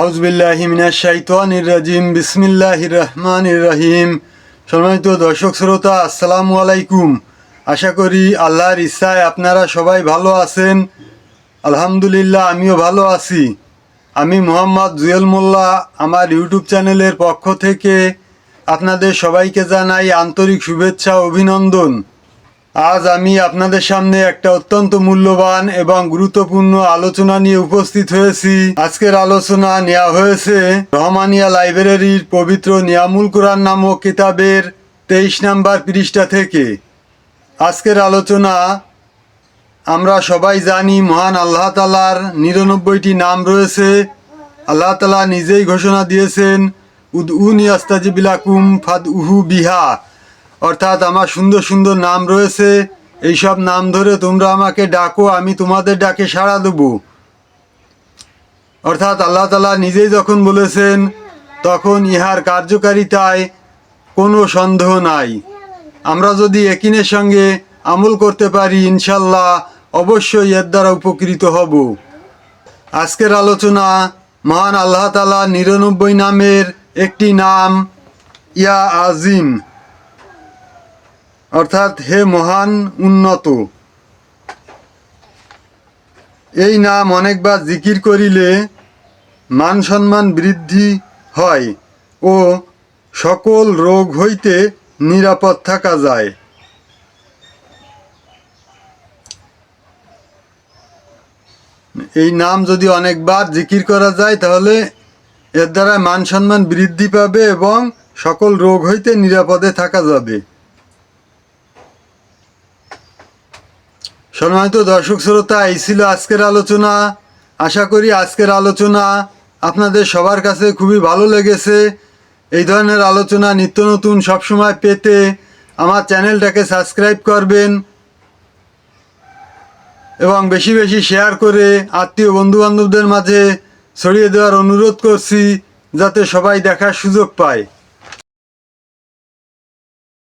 আউযুবিল্লাহি মিনাশ শাইতানির রাজিম বিসমিল্লাহির রহমানির রহিম। সম্মানিত দর্শক শ্রোতা, আসসালামু আলাইকুম। আশা করি আল্লাহর ইচ্ছায় আপনারা সবাই ভালো আছেন। আলহামদুলিল্লাহ, আমিও ভালো আছি। আমি মোহাম্মদ জুয়েল মোল্লা আমার ইউটিউব চ্যানেলের পক্ষ থেকে আপনাদের সবাইকে জানাই আন্তরিক শুভেচ্ছা ও অভিনন্দন। আজ আমি আপনাদের সামনে একটা অত্যন্ত মূল্যবান এবং গুরুত্বপূর্ণ আলোচনা নিয়ে উপস্থিত হয়েছি। আজকের আলোচনা নেওয়া হয়েছে রহমানিয়া লাইব্রেরির পবিত্র নিয়ামুল কুরআন নামক কিতাবের 23 নম্বর পৃষ্ঠা থেকে। আজকের আলোচনা, আমরা সবাই জানি মহান আল্লাহ তাআলার 99টি নাম রয়েছে। আল্লাহ তাআলা নিজেই ঘোষণা দিয়েছেন, উদউনি আস্তাজিব লাকুম ফাদউহু বিহা, অর্থাৎ আমার সুন্দর সুন্দর নাম রয়েছে, এইসব নাম ধরে তোমরা আমাকে ডাকো, আমি তোমাদের ডাকে সাড়া দেব। অর্থাৎ আল্লাহ তাআলা নিজেই যখন বলেছেন, তখন ইহার কার্যকারিতায় কোনো সন্দেহ নাই। আমরা যদি ইয়াকিনের সঙ্গে আমল করতে পারি, ইনশাল্লাহ অবশ্যই এর দ্বারা উপকৃত হব। আজকের আলোচনা মহান আল্লাহ তাআলা 99 নামের একটি নাম, ইয়া আজিম, অর্থাৎ হে মহান উন্নত। এই নাম অনেকবার জিকির করিলে মান সম্মান বৃদ্ধি হয় ও সকল রোগ হইতে নিরাপদ থাকা যায়। এই নাম যদি অনেকবার জিকির করা যায়, তাহলে এর দ্বারা মান সম্মান বৃদ্ধি পাবে এবং সকল রোগ হইতে নিরাপদে থাকা যাবে। সম্মানিত দর্শক শ্রোতা, এই ছিল আজকের আলোচনা। আশা করি আজকের আলোচনা আপনাদের সবার কাছে খুবই ভালো লেগেছে। এই ধরনের আলোচনা নিত্য নতুন সবসময় পেতে আমার চ্যানেলটাকে সাবস্ক্রাইব করবেন এবং বেশি বেশি শেয়ার করে আত্মীয় বন্ধুবান্ধবদের মাঝে ছড়িয়ে দেওয়ার অনুরোধ করছি, যাতে সবাই দেখার সুযোগ পায়।